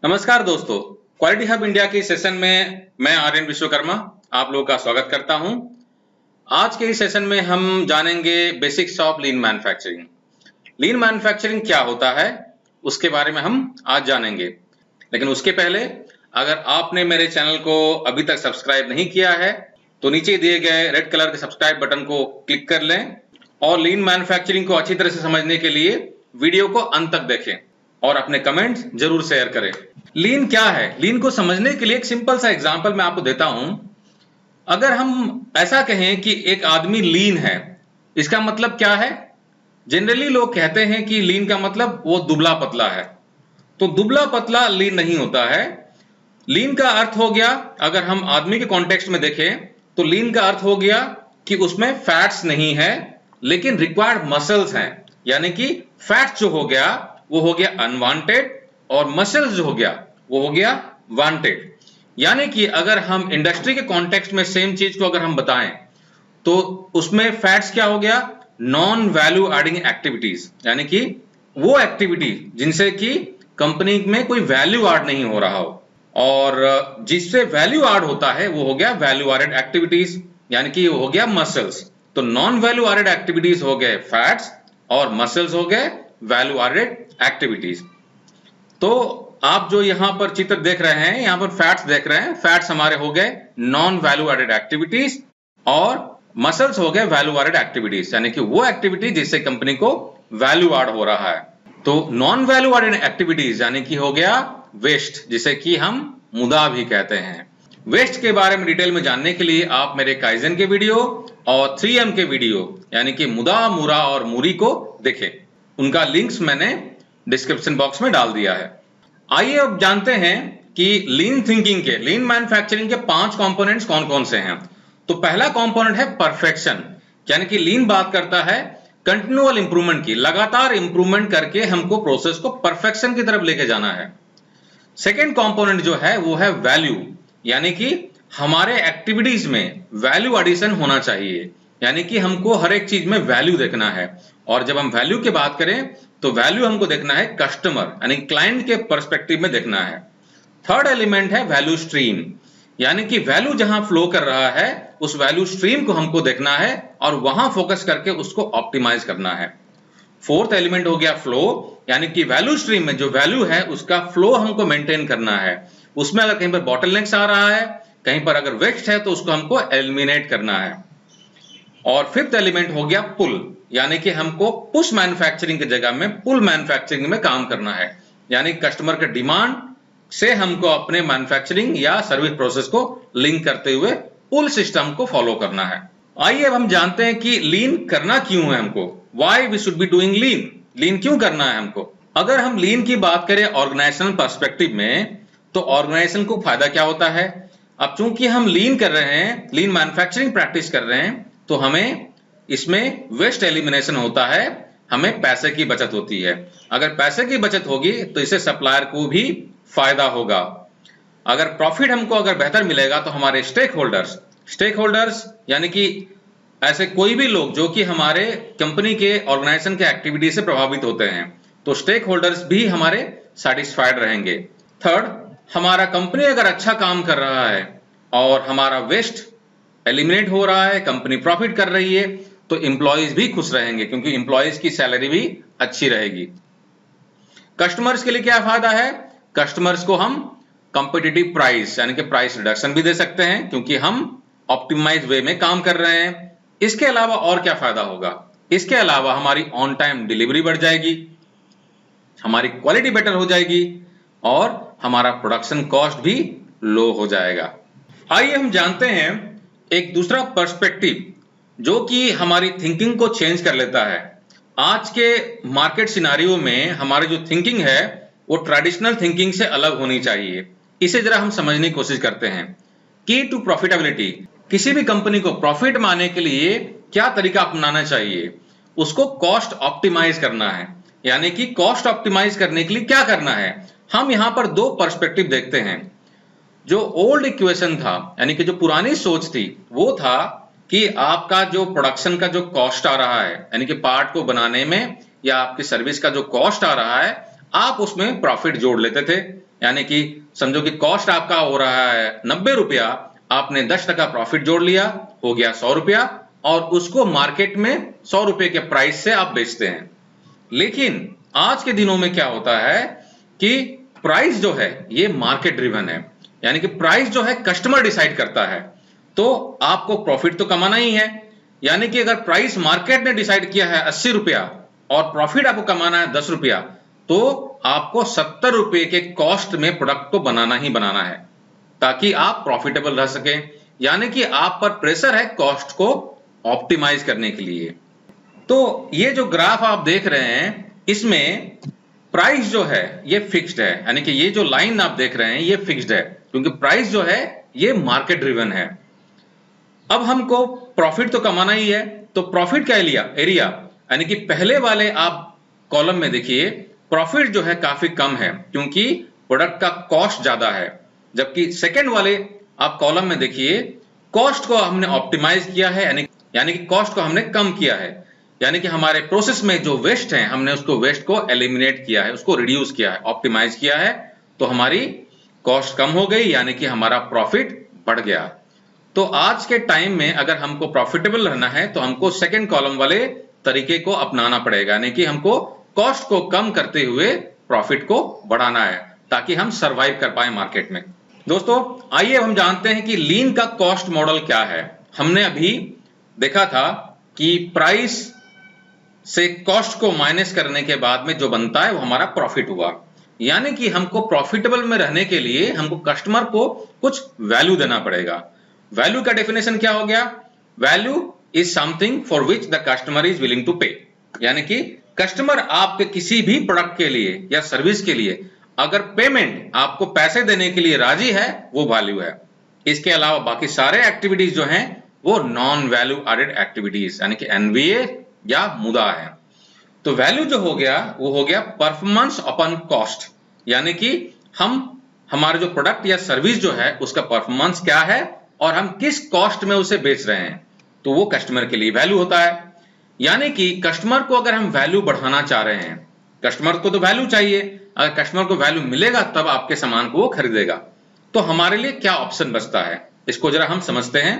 नमस्कार दोस्तों, quality hub India के सेशन में मैं आर्यन विश्वकर्मा आप लोगों का स्वागत करता हूं। आज के इस सेशन में हम जानेंगे basics of lean manufacturing. Lean manufacturing क्या होता है उसके बारे में हम आज जानेंगे, लेकिन उसके पहले अगर आपने मेरे चैनल को अभी तक सब्सक्राइब नहीं किया है तो नीचे दिए गए रेड कलर के सब्सक्राइब बटन को क्लिक कर लें और लीन मैन्युफैक्चरिंग को अच्छी तरह से समझने के लिए वीडियो को अंत तक देखें और अपने कमेंट्स जरूर शेयर करें। लीन क्या है? लीन को समझने के लिए एक सिंपल सा एग्जांपल मैं आपको देता हूं। अगर हम ऐसा कहें कि एक आदमी लीन है, इसका मतलब क्या है? जनरली लोग कहते हैं कि लीन का मतलब वो दुबला पतला है, तो दुबला पतला लीन नहीं होता है। लीन का अर्थ हो गया, अगर हम आदमी के कॉन्टेक्स्ट में देखें तो लीन का अर्थ हो गया कि उसमें फैट्स नहीं है लेकिन रिक्वायर्ड मसल्स हैं, यानी कि फैट्स जो हो गया वो हो गया अनवांटेड और मसल्स जो हो गया वो हो गया वांटेड। यानी कि अगर हम इंडस्ट्री के कॉन्टेक्स्ट में सेम चीज को अगर हम बताएं तो उसमें फैट्स क्या हो गया? नॉन वैल्यू एडिंग एक्टिविटीज, यानी कि वो एक्टिविटी जिनसे कि कंपनी में कोई वैल्यू ऐड नहीं हो रहा हो, और जिससे वैल्यू ऐड होता है वो हो गया वैल्यू एडेड एक्टिविटीज, यानी कि वो हो गया मसल्स। तो नॉन वैल्यू एडेड एक्टिविटीज हो गए फैट्स और मसल्स हो गए वैल्यू एडेड एक्टिविटीज। तो आप जो यहां पर चित्र देख रहे हैं, यहां पर फैट्स देख रहे हैं, फैट्स हमारे हो गए नॉन वैल्यू एडेड एक्टिविटीज और मसल्स हो गए वैल्यू एडेड एक्टिविटीज, यानी कि वो एक्टिविटी जिससे कंपनी को वैल्यू ऐड हो रहा है। तो नॉन वैल्यू एडेड एक्टिविटीज यानी कि हो गया वेस्ट, जिसे कि हम मुदा भी कहते हैं। वेस्ट के बारे में डिटेल में जानने के लिए आप मेरे काइजन के वीडियो और 3M के वीडियो यानी कि मुदा, मुरा और मुरी को देखें। उनका लिंक्स मैंने डिस्क्रिप्शन बॉक्स में डाल दिया है। आइए अब जानते हैं कि लीन थिंकिंग के, लीन मैन्युफैक्चरिंग के 5 कंपोनेंट्स कौन कौन से हैं। तो पहला कंपोनेंट है परफेक्शन, यानी कि लीन बात करता है कंटिन्यूअल इंप्रूवमेंट की, लगातार इंप्रूवमेंट करके हमको प्रोसेस को परफेक्शन की तरफ लेके जाना है। सेकेंड कंपोनेंट जो है वो है वैल्यू, यानी कि हमारे एक्टिविटीज में वैल्यू एडिशन होना चाहिए, यानी कि हमको हर एक चीज में वैल्यू देखना है। और जब हम वैल्यू की बात करें तो वैल्यू हमको देखना है कस्टमर यानी क्लाइंट के पर्सपेक्टिव में देखना है। थर्ड एलिमेंट है वैल्यू स्ट्रीम, यानी कि वैल्यू जहां फ्लो कर रहा है उस वैल्यू स्ट्रीम को हमको देखना है और वहां फोकस करके उसको ऑप्टिमाइज करना है। फोर्थ एलिमेंट हो गया फ्लो, यानी कि वैल्यू स्ट्रीम में जो वैल्यू है उसका फ्लो हमको मेंटेन करना है। उसमें अगर कहीं पर बॉटलनेक्स आ रहा है, कहीं पर अगर वेस्ट है तो उसको हमको एलिमिनेट करना है। और फिफ्थ एलिमेंट हो गया पुल, यानी कि हमको पुश मैन्युफैक्चरिंग की जगह में पुल मैन्युफैक्चरिंग में काम करना है, यानी कस्टमर के डिमांड से हमको अपने मैन्युफैक्चरिंग या सर्विस प्रोसेस को लिंक करते हुए पुल सिस्टम को फॉलो करना है। आइए अब हम जानते हैं कि लीन करना क्यों है हमको, why we should be doing lean. Lean क्यों करना है हमको? अगर हम लीन की बात करें ऑर्गेनाइजेशनल पर्सपेक्टिव में तो ऑर्गेनाइजेशन को फायदा क्या होता है? अब चूंकि हम लीन कर रहे हैं, लीन मैन्युफैक्चरिंग प्रैक्टिस कर रहे हैं, तो हमें इसमें वेस्ट एलिमिनेशन होता है, हमें पैसे की बचत होती है। अगर पैसे की बचत होगी तो इससे सप्लायर को भी फायदा होगा। अगर प्रॉफिट हमको अगर बेहतर मिलेगा तो हमारे स्टेक होल्डर्स यानी कि ऐसे कोई भी लोग जो कि हमारे कंपनी के ऑर्गेनाइजेशन के एक्टिविटी से प्रभावित होते हैं, तो स्टेक होल्डर्स भी हमारे सेटिस्फाइड रहेंगे। थर्ड, हमारा कंपनी अगर अच्छा काम कर रहा है और हमारा वेस्ट एलिमिनेट हो रहा है, कंपनी प्रॉफिट कर रही है, तो एम्प्लॉइज भी खुश रहेंगे क्योंकि एम्प्लॉइज की सैलरी भी अच्छी रहेगी। कस्टमर्स के लिए क्या फायदा है? कस्टमर्स को हम कॉम्पिटिटिव प्राइस यानी कि प्राइस रिडक्शन भी दे सकते हैं क्योंकि हम ऑप्टिमाइज वे में काम कर रहे हैं। इसके अलावा और क्या फायदा होगा? इसके अलावा हमारी ऑन टाइम डिलीवरी बढ़ जाएगी, हमारी क्वालिटी बेटर हो जाएगी और हमारा प्रोडक्शन कॉस्ट भी लो हो जाएगा। आइए हम जानते हैं एक दूसरा पर्सपेक्टिव जो कि हमारी थिंकिंग को चेंज कर लेता है। आज के मार्केट सिनारियो में हमारी जो थिंकिंग है वो ट्रेडिशनल थिंकिंग से अलग होनी चाहिए। इसे जरा हम समझने की कोशिश करते हैं। की टू प्रॉफिटेबिलिटी, किसी भी कंपनी को प्रॉफिट माने के लिए क्या तरीका अपनाना चाहिए? उसको कॉस्ट ऑप्टिमाइज करना है, यानी कि कॉस्ट ऑप्टिमाइज करने के लिए क्या करना है? हम यहां पर दो पर्सपेक्टिव देखते हैं। जो ओल्ड इक्वेशन था, यानी कि जो पुरानी सोच थी, वो था कि आपका जो प्रोडक्शन का जो कॉस्ट आ रहा है, यानी कि पार्ट को बनाने में या आपकी सर्विस का जो कॉस्ट आ रहा है, आप उसमें प्रॉफिट जोड़ लेते थे। यानी कि समझो कि कॉस्ट आपका हो रहा है 90 रुपया, आपने 10% प्रॉफिट जोड़ लिया, हो गया 100 रुपया, और उसको मार्केट में 100 रुपए के प्राइस से आप बेचते हैं। लेकिन आज के दिनों में क्या होता है कि प्राइस जो है ये मार्केट ड्रिवन है, यानी कि प्राइस जो है कस्टमर डिसाइड करता है। तो आपको प्रॉफिट तो कमाना ही है, यानी कि अगर प्राइस मार्केट ने डिसाइड किया है 80 रुपया और प्रॉफिट आपको कमाना है 10 रुपया, तो आपको 70 रुपए के कॉस्ट में प्रोडक्ट को बनाना ही बनाना है ताकि आप प्रॉफिटेबल रह सके। यानी कि आप पर प्रेशर है कॉस्ट को ऑप्टिमाइज करने के लिए। तो ये जो ग्राफ आप देख रहे हैं, इसमें प्राइस जो है ये फिक्स्ड है, यानी कि ये जो लाइन आप देख रहे हैं ये फिक्स्ड है, क्योंकि प्राइस जो है ये मार्केट ड्रिवन है। अब हमको प्रॉफिट तो कमाना ही है, तो प्रॉफिट का एरिया, यानी कि पहले वाले आप कॉलम में देखिए, प्रॉफिट जो है काफी कम है क्योंकि प्रोडक्ट का कॉस्ट ज्यादा है। जबकि सेकंड वाले आप कॉलम में देखिए, कॉस्ट को हमने ऑप्टिमाइज किया है, यानी कि कॉस्ट को हमने कम किया है, यानी कि हमारे प्रोसेस में जो वेस्ट है हमने उसको वेस्ट को एलिमिनेट किया है, उसको रिड्यूस किया है, ऑप्टिमाइज किया है, तो हमारी कॉस्ट कम हो गई, यानी कि हमारा प्रॉफिट बढ़ गया। तो आज के टाइम में अगर हमको प्रॉफिटेबल रहना है तो हमको सेकंड कॉलम वाले तरीके को अपनाना पड़ेगा, यानी कि हमको कॉस्ट को कम करते हुए प्रॉफिट को बढ़ाना है ताकि हम सरवाइव कर पाए मार्केट में। दोस्तों आइए हम जानते हैं कि लीन का कॉस्ट मॉडल क्या है। हमने अभी देखा था कि प्राइस से कॉस्ट को माइनस करने के बाद में जो बनता है वो हमारा प्रॉफिट हुआ, यानी कि हमको प्रॉफिटेबल में रहने के लिए हमको कस्टमर को कुछ वैल्यू देना पड़ेगा। वैल्यू का डेफिनेशन क्या हो गया? Value is something for which the customer is willing to pay, यानी कि कस्टमर आपके किसी भी प्रोडक्ट के लिए या सर्विस के लिए अगर पेमेंट आपको पैसे देने के लिए राजी है, वो वैल्यू है। इसके अलावा बाकी सारे एक्टिविटीज जो हैं वो नॉन वैल्यू एडेड एक्टिविटीज, यानी कि एनवीए या मुदा है। तो वैल्यू जो हो गया वो हो गया परफॉर्मेंस अपॉन कॉस्ट, यानी कि हमारे जो प्रोडक्ट या सर्विस जो है उसका परफॉर्मेंस क्या है और हम किस कॉस्ट में उसे बेच रहे हैं, तो वो कस्टमर के लिए वैल्यू होता है। यानी कि कस्टमर को अगर हम वैल्यू बढ़ाना चाह रहे हैं, कस्टमर को तो वैल्यू चाहिए, अगर कस्टमर को वैल्यू मिलेगा तब आपके सामान को वो खरीदेगा। तो हमारे लिए क्या ऑप्शन बचता है, इसको जरा हम समझते हैं।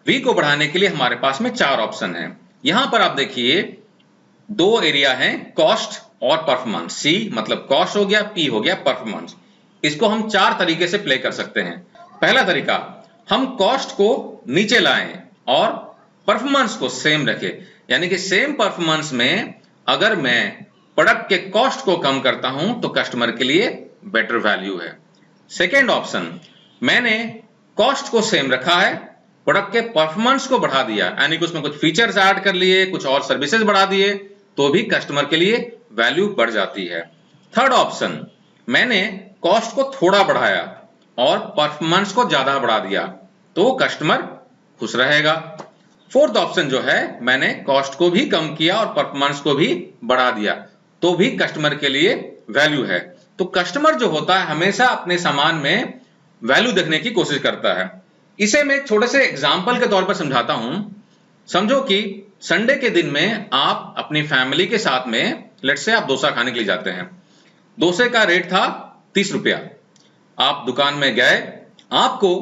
वी को बढ़ाने के लिए हमारे पास में 4 ऑप्शन है। यहां पर आप देखिए 2 एरिया हैं, कॉस्ट और परफॉर्मेंस। सी मतलब कॉस्ट हो गया, पी हो गया परफॉर्मेंस। इसको हम 4 तरीके से प्ले कर सकते हैं। पहला तरीका, हम कॉस्ट को नीचे लाएं और परफॉर्मेंस को सेम रखें, यानी कि सेम परफॉर्मेंस में अगर मैं प्रोडक्ट के कॉस्ट को कम करता हूं तो कस्टमर के लिए बेटर वैल्यू है। सेकेंड ऑप्शन, मैंने कॉस्ट को सेम रखा है, प्रोडक्ट के परफॉर्मेंस को बढ़ा दिया, यानी कि उसमें कुछ फीचर्स ऐड कर लिए, कुछ और सर्विसेज बढ़ा दिए, तो भी कस्टमर के लिए वैल्यू बढ़ जाती है। थर्ड ऑप्शन, मैंने कॉस्ट को थोड़ा बढ़ाया और परफॉर्मेंस को ज्यादा बढ़ा दिया, तो कस्टमर खुश रहेगा। फोर्थ ऑप्शन जो है, मैंने कॉस्ट को भी कम किया और परफॉर्मेंस को भी बढ़ा दिया, तो भी कस्टमर के लिए वैल्यू है। तो कस्टमर जो होता है हमेशा अपने सामान में वैल्यू देखने की कोशिश करता है। इसे मैं छोटे से एग्जाम्पल के तौर पर समझाता हूं। समझो कि संडे के दिन में आप अपनी फैमिली के साथ में लेट्स से आप डोसा खाने के लिए जाते हैं। डोसे का रेट था 30 रुपया। आप दुकान में गए, आपको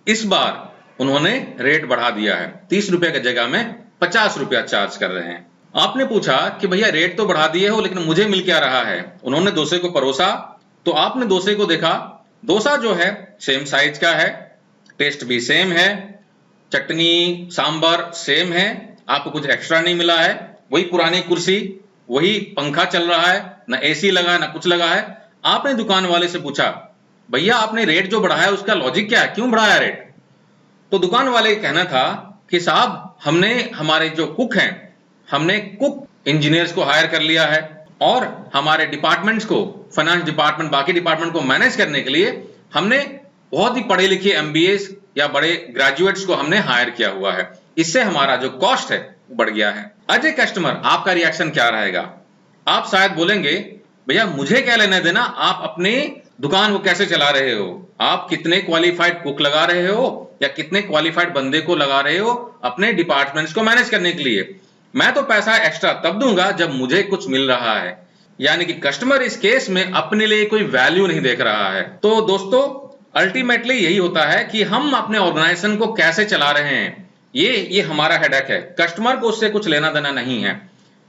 इस बार उन्होंने रेट बढ़ा दिया है, 30 रुपए की जगह में 50 रुपया चार्ज कर रहे हैं। आपने पूछा कि भैया रेट तो बढ़ा दिए हो लेकिन मुझे मिल क्या रहा है? उन्होंने डोसे को परोसा, तो आपने डोसे को देखा, डोसा जो है सेम साइज का है, टेस्ट भी सेम है, चटनी सांबर सेम है, आपको कुछ एक्स्ट्रा नहीं मिला है, वही पुरानी कुर्सी, वही पंखा चल रहा है, ना एसी लगा है ना कुछ लगा है। आपने दुकान वाले से पूछा, भैया आपने रेट जो बढ़ाया उसका लॉजिक क्या है, क्यों बढ़ाया रेट? तो दुकान वाले का कहना था कि साहब हमने हमारे जो कुक हैं, हमने कुक इंजीनियर्स को हायर कर लिया है और हमारे डिपार्टमेंट्स को, फाइनेंस डिपार्टमेंट, बाकी डिपार्टमेंट को मैनेज करने के लिए हमने बहुत ही पढ़े लिखे एमबीएस या बड़े ग्रेजुएट्स को हमने हायर किया हुआ है, इससे हमारा जो कॉस्ट है वो बढ़ गया है। एज ए कस्टमर आपका रिएक्शन क्या रहेगा? आप शायद बोलेंगे भैया मुझे क्या लेना देना, आप अपने दुकान को कैसे चला रहे हो, आप कितने क्वालिफाइड कुक लगा रहे हो या कितने क्वालिफाइड बंदे को लगा रहे हो अपने डिपार्टमेंट्स को मैनेज करने के लिए। मैं तो पैसा एक्स्ट्रा तब दूंगा जब मुझे कुछ मिल रहा है। यानी कि कस्टमर इस केस में अपने लिए कोई वैल्यू नहीं देख रहा है। तो दोस्तों अल्टीमेटली यही होता है कि हम अपने ऑर्गेनाइजेशन को कैसे चला रहे हैं, ये हमारा हेडेक है। कस्टमर को उससे कुछ लेना देना नहीं है।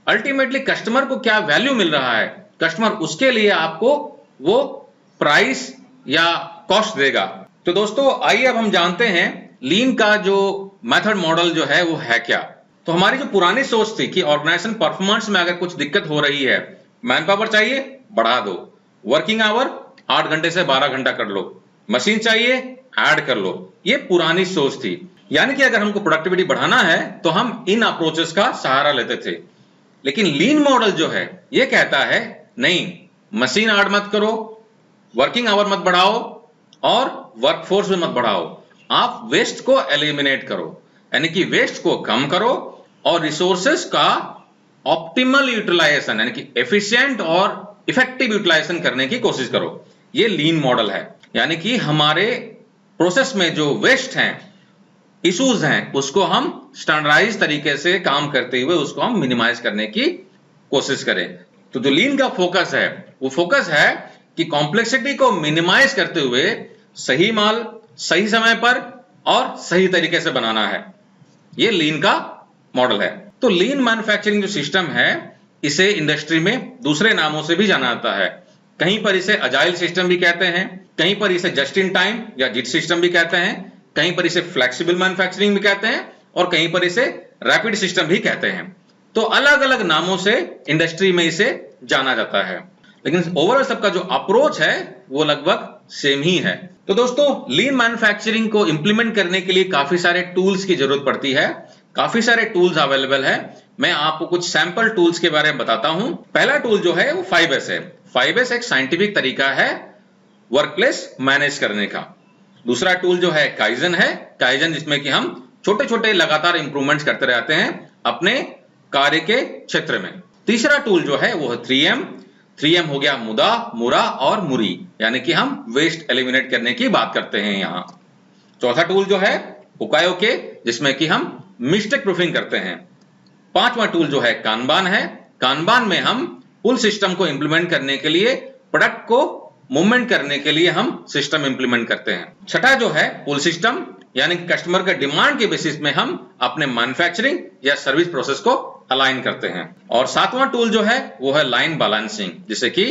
अल्टीमेटली कस्टमर को क्या वैल्यू मिल रहा है, कस्टमर उसके लिए आपको वो प्राइस या कॉस्ट देगा। तो दोस्तों आइए अब हम जानते हैं लीन का जो मेथड मॉडल जो है वो है क्या। तो हमारी जो पुरानी सोच थी कि ऑर्गेनाइजेशन परफॉर्मेंस में अगर कुछ दिक्कत हो रही है, मैन पावर चाहिए बढ़ा दो, वर्किंग आवर 8 घंटे से 12 घंटा कर लो, मशीन चाहिए ऐड कर लो, ये पुरानी सोच थी। यानी कि अगर हमको प्रोडक्टिविटी बढ़ाना है तो हम इन अप्रोचेस का सहारा लेते थे। लेकिन लीन मॉडल जो है ये कहता है नहीं, मशीन ऐड मत करो, वर्किंग आवर मत बढ़ाओ और वर्कफोर्स भी मत बढ़ाओ, आप वेस्ट को एलिमिनेट करो, यानी कि वेस्ट को कम करो और रिसोर्सेस का ऑप्टिमल यूटिलाइजेशन यानी कि एफिशिएंट और इफेक्टिव यूटिलाइजेशन करने की कोशिश करो। ये लीन मॉडल है। यानी कि हमारे प्रोसेस में जो वेस्ट हैं, इश्यूज हैं, उसको हम स्टैंडर्डाइज तरीके से काम करते हुए उसको हम मिनिमाइज करने की कोशिश करें। तो जो लीन का फोकस है वो फोकस है कि कॉम्प्लेक्सिटी को मिनिमाइज करते हुए सही माल सही समय पर और सही तरीके से बनाना है। ये लीन का मॉडल है। तो लीन मैन्युफैक्चरिंग जो सिस्टम है इसे इंडस्ट्री में दूसरे नामों से भी जाना जाता है। कहीं पर इसे अजाइल सिस्टम भी कहते हैं, कहीं पर इसे जस्ट इन टाइम या जिट सिस्टम भी कहते हैं, कहीं पर इसे फ्लेक्सिबल मैन्युफैक्चरिंग भी कहते हैं और कहीं पर इसे रैपिड सिस्टम भी कहते हैं। तो अलग अलग नामों से इंडस्ट्री में इसे जाना जाता है, लेकिन ओवरऑल सबका जो अप्रोच है वो लगभग सेम ही है। तो दोस्तों लीन मैन्युफैक्चरिंग को इंप्लीमेंट करने के लिए काफी सारे टूल्स की जरूरत पड़ती है। काफी सारे टूल्स अवेलेबल है। मैं आपको कुछ सैंपल टूल्स के बारे में बताता हूं। पहला टूल जो है वो 5S है। 5S एक साइंटिफिक तरीका है वर्कप्लेस मैनेज करने का। दूसरा टूल जो है काइजन है। काइजन जिसमें कि हम छोटे छोटे लगातार इंप्रूवमेंट्स करते रहते हैं अपने कार्य के क्षेत्र में। तीसरा टूल जो है वो है 3M। 3M हो गया मुदा, मुरा और मुरी, यानी कि हम वेस्ट एलिमिनेट करने की बात करते हैं यहां। चौथा टूल जो है उकायोके, जिसमें कि हम मिस्टेक प्रूफिंग करते हैं। पांचवा टूल जो है कानबान है। कानबान में हम पुल सिस्टम को इंप्लीमेंट करने के लिए, प्रोडक्ट को मूवमेंट करने के लिए हम सिस्टम इंप्लीमेंट करते हैं। छठा जो है पुल सिस्टम, यानी कि कस्टमर के डिमांड के बेसिस में हम अपने मैन्युफैक्चरिंग या सर्विस प्रोसेस को अलाइन करते हैं। और सातवां टूल जो है वो है लाइन बैलेंसिंग, जिसे कि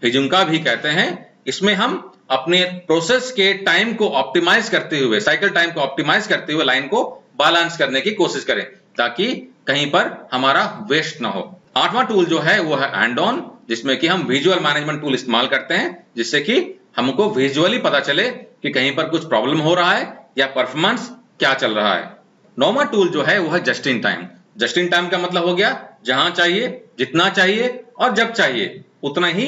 हिजुंका भी कहते हैं। इसमें हम अपने प्रोसेस के टाइम को ऑप्टिमाइज करते हुए, साइकिल टाइम को ऑप्टिमाइज करते हुए लाइन को बैलेंस करने की कोशिश करें ताकि कहीं पर हमारा वेस्ट ना हो। आठवां टूल जो है वो है एंड ऑन, जिसमें कि हम विजुअल मैनेजमेंट टूल इस्तेमाल करते हैं, जिससे कि हमको विजुअली पता चले कि कहीं पर कुछ प्रॉब्लम हो रहा है या परफॉर्मेंस क्या चल रहा है। नौवां टूल जो है वो है just in time. Just in time का मतलब हो गया जहां चाहिए, जितना चाहिए और जब चाहिए उतना ही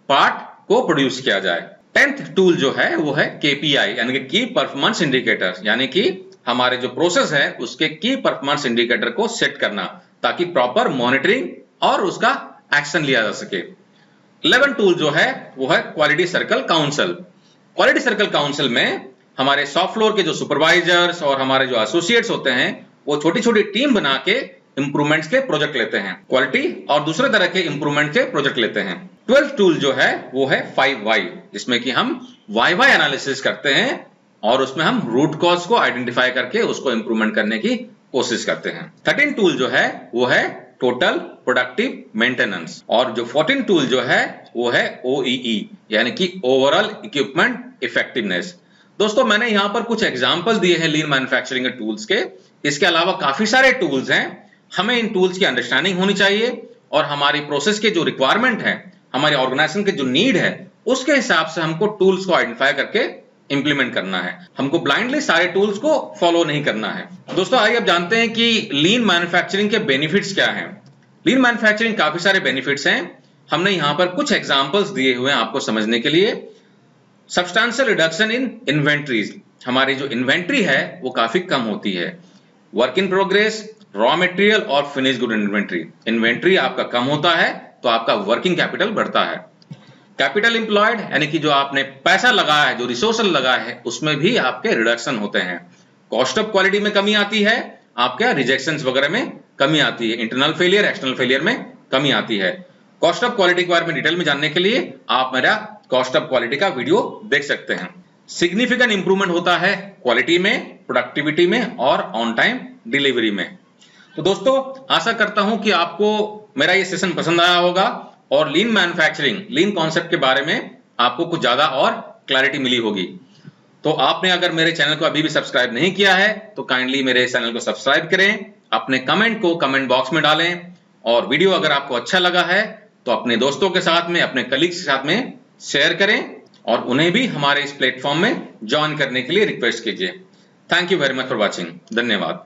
पार्ट को प्रोड्यूस किया जाए। 10th टूल जो है वो है KPI, यानी कि की परफॉर्मेंस इंडिकेटर, यानी कि हमारे जो प्रोसेस है उसके की परफॉर्मेंस इंडिकेटर को सेट करना ताकि प्रॉपर मॉनिटरिंग और उसका एक्शन लिया जा सके। 11 टूल जो है वो है quality circle council. Quality circle council में हमारे शॉप फ्लोर के जो सुपरवाइजर्स और हमारे जो एसोसिएट्स होते हैं वो छोटी छोटी टीम बना के इंप्रूवमेंट्स के प्रोजेक्ट लेते हैं, क्वालिटी और दूसरे तरह के इंप्रूवमेंट के प्रोजेक्ट लेते हैं। 12th टूल जो है वो है 5Y, जिसमें कि हम YY एनालिसिस करते हैं और उसमें हम रूट कॉज को आइडेंटिफाई करके उसको इंप्रूवमेंट करने की कोशिश करते हैं। 13 टूल जो है वो है टोटल प्रोडक्टिव मेंटेनेंस और जो 14 टूल जो है वो है OEE, यानी कि ओवरऑल इक्विपमेंट इफेक्टिवनेस। दोस्तों मैंने यहां पर कुछ एग्जांपल दिए हैं लीन मैन्युफैक्चरिंग के टूल्स के। इसके अलावा काफी सारे टूल्स हैं। हमें इन टूल्स की अंडरस्टैंडिंग होनी चाहिए और हमारी प्रोसेस के जो रिक्वायरमेंट है, हमारे ऑर्गेनाइजेशन के जो नीड है, उसके हिसाब से हमको टूल्स को आइडेंटिफाई करके इंप्लीमेंट करना है। हमको ब्लाइंडली सारे टूल्स को फॉलो नहीं करना है। दोस्तों आइए अब जानते हैं कि लीन मैन्युफैक्चरिंग के बेनिफिट्स क्या हैं। लीन मैन्युफैक्चरिंग काफी सारे बेनिफिट्स हैं। हमने यहां पर कुछ एग्जांपल्स दिए हुए हैं आपको समझने के लिए। सब्सटैंशियल रिडक्शन इन इन्वेंट्रीज, हमारी जो इन्वेंट्री है वो काफी कम होती है। Work in progress, raw material और फिनिश गुड इन्वेंट्री, इन्वेंट्री आपका कम होता है तो आपका वर्किंग कैपिटल बढ़ता है। कैपिटल एम्प्लॉयड यानी कि जो आपने पैसा लगाया है, जो रिसोर्स लगाया है, उसमें भी आपके रिडक्शन होते हैं। कॉस्ट ऑफ क्वालिटी में कमी आती है, आपके रिजेक्शंस वगैरह में कमी आती है, इंटरनल फेलियर, एक्सटर्नल फेलियर में कमी आती है। कॉस्ट ऑफ क्वालिटी के बारे में डिटेल में जानने के लिए आप मेरा कॉस्ट ऑफ क्वालिटी का वीडियो देख सकते हैं। सिग्निफिकेंट इंप्रूवमेंट होता है क्वालिटी में, प्रोडक्टिविटी में और ऑन टाइम डिलीवरी में। तो दोस्तों, आशा करता हूं कि आपको मेरा ये सेशन पसंद आया होगा और लीन मैन्युफैक्चरिंग, लीन कॉन्सेप्ट के बारे में आपको कुछ ज्यादा और क्लैरिटी मिली होगी। तो आपने अगर मेरे चैनल को अभी भी सब्सक्राइब नहीं किया है तो काइंडली मेरे चैनल को सब्सक्राइब करें, अपने कमेंट को कमेंट बॉक्स में डालें और वीडियो अगर आपको अच्छा लगा है तो अपने दोस्तों के साथ में, अपने कलीग्स के साथ में शेयर करें और उन्हें भी हमारे इस प्लेटफॉर्म में ज्वाइन करने के लिए रिक्वेस्ट कीजिए। Thank you very much for watching. धन्यवाद।